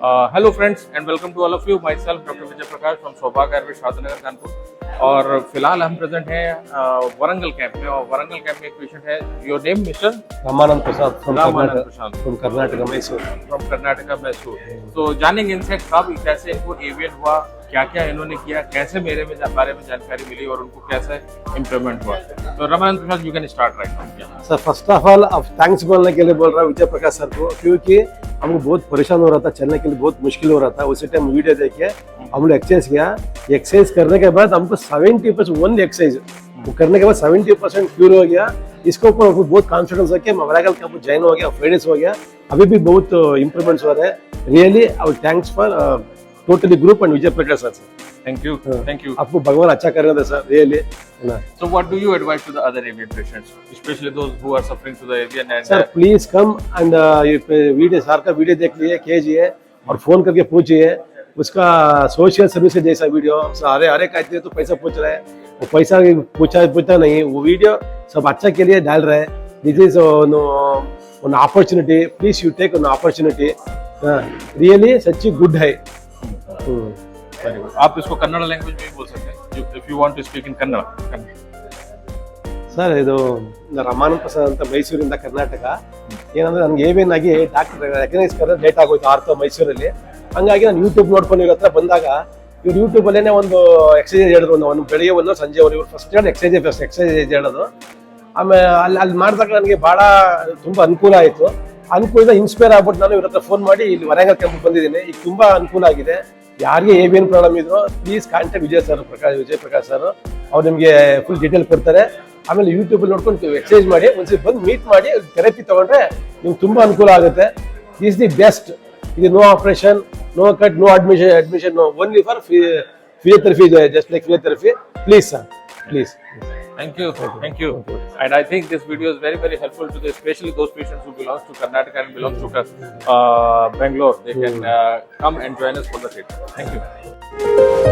Hello friends and welcome to all of you. Myself Dr. Vijay Prakash from Saubhagya Ayurveda Shadnagar Kanpur और फिलहाल हम present हैं Warangal camp में और वरंगल कैंप में एक पेशेंट है. Your name mister Ramanand Prasad from Karnataka Mysore. From Karnataka Mysore. तो जानेंगे इनसे कब कैसे इनको एवीएन हुआ, क्या क्या इन्होंने किया, कैसे मेरे में बारे में जानकारी मिली और उनको कैसे इम्प्रूवमेंट हुआ. तो Ramanand Prasad you can start right now. Sir first of all अब थैंक्स बोलने के लिए बोल रहा हूँ विजय प्रकाश सर को, क्योंकि हमको बहुत परेशान हो रहा था, चलने के लिए बहुत मुश्किल हो रहा था. उसी टाइम वीडियो देखे हम लोग एक्सरसाइज किया. एक्सरसाइज करने के बाद हमको 70% वन एक्सरसाइज वो करने के बाद 70% क्यूर हो गया. इसके ऊपर हमको बहुत कॉन्फिडेंस हो गया. वरागल कैंप ज्वाइन हो गया, फ्रेंड्स हो गया. अभी भी बहुत इम्प्रूवमेंट्स हो रहे हैं. Really I thanks for totally group and Vijay Prakash sir. Thank you. Thank you. आपको भगवान अच्छा कर रहे थे sir, really. So what do you advise to the other AVN patients, especially those who are suffering to the AVN? And sir please come and video sir का video देख लिए, कीजिए और फोन करके पूछिए. उसका सोशल सर्विस जैसा video अरे अरे कहते हैं तो पैसा पूछ रहे हैं, वो पैसा पूछता नहीं. वो वीडियो सब अच्छा के लिए डाल रहे हैं. This is an opportunity. Please you take an opportunity. Really सच्ची गुड है. आप इसको कन्नड़ लैंग्वेज में भी बोल सकते हैं if you want to speak in Kannada. Sir ಇದು ರಾಮಾನಂದ ಪ್ರಸಾದ್ ಅಂತ ಮೈಸೂರಿಂದ ಕರ್ನಾಟಕ. ಏನಂದ್ರೆ ನನಗೆ AVN ಆಗಿ ಡಾಕ್ಟರ್ ರೆಕಗ್ನೈಸ್ ಕರೋದು ಲೇಟ್ ಆಗೋಯ್ತು ಆರ್ಥ ಮೈಸೂರಲ್ಲಿ. ಹಂಗಾಗಿ ನಾನು ಯೂಟ್ಯೂಬ್ ನೋಡ್ಕೊಂಡು ಇವ್ರ ಹತ್ರ ಬಂದಾಗ ಇವ್ರು ಯೂಟ್ಯೂಬ್ ಅಲ್ಲೇನೆ ಒಂದು ಎಕ್ಸರ್ಸೈಸ್ ಹೇಳಿದ್ರು. ಒಂದು ಬೆಳಿಗ್ಗೆ ಒಂದು ಸಂಜೆ ಒಂದು ಇವ್ರು ಫಸ್ಟ್ ಹೇಳಿ ಎಕ್ಸರ್ಸೈಸ್ ಹೇಳೋದು. ಆಮೇಲೆ ಅಲ್ಲಿ ಮಾಡಿದಾಗ ನನಗೆ ಬಹಳ ತುಂಬಾ ಅನುಕೂಲ ಆಯಿತು. ಅನುಕೂಲದಿಂದ ಇನ್ಸ್ಪೈರ್ ಆಗ್ಬಿಟ್ಟು ನಾನು ಇವ್ರ ಹತ್ರ ಫೋನ್ ಮಾಡಿ ಇಲ್ಲಿ ವರಂಗಲ್ ಕ್ಯಾಂಪ್ ಬಂದಿದ್ದೀನಿ. ಈಗ ತುಂಬಾ ಅನುಕೂಲ ಆಗಿದೆ. ಯಾರಿಗೆ AVN ಪ್ರಾಬ್ಲಮ್ ಇದ್ರು please contact Vijay Prakash sir. ಅವ್ರು ನಿಮಗೆ ಫುಲ್ ಡೀಟೇಲ್ ಕೊಡ್ತಾರೆ. ಆಮೇಲೆ ಯೂಟ್ಯೂಬ್ ನೋಡ್ಕೊಂಡು ಎಕ್ಸರ್ಸೈಸ್ ಮಾಡಿ ಒಂದ್ಸರಿ ಬಂದು ಮೀಟ್ ಮಾಡಿ ಥೆರಪಿ ತಗೊಂಡ್ರೆ ನಿಮ್ಗೆ ತುಂಬಾ ಅನುಕೂಲ ಆಗುತ್ತೆ. Is the best. ಇದು no operation, no cut, no admission, only for physiotherapy, just like physiotherapy. Please sir, please. Thank you. And I think this video is very helpful to especially those patients who belongs to Karnataka and belongs to Bangalore. They can come and join us for the treatment. Thank you.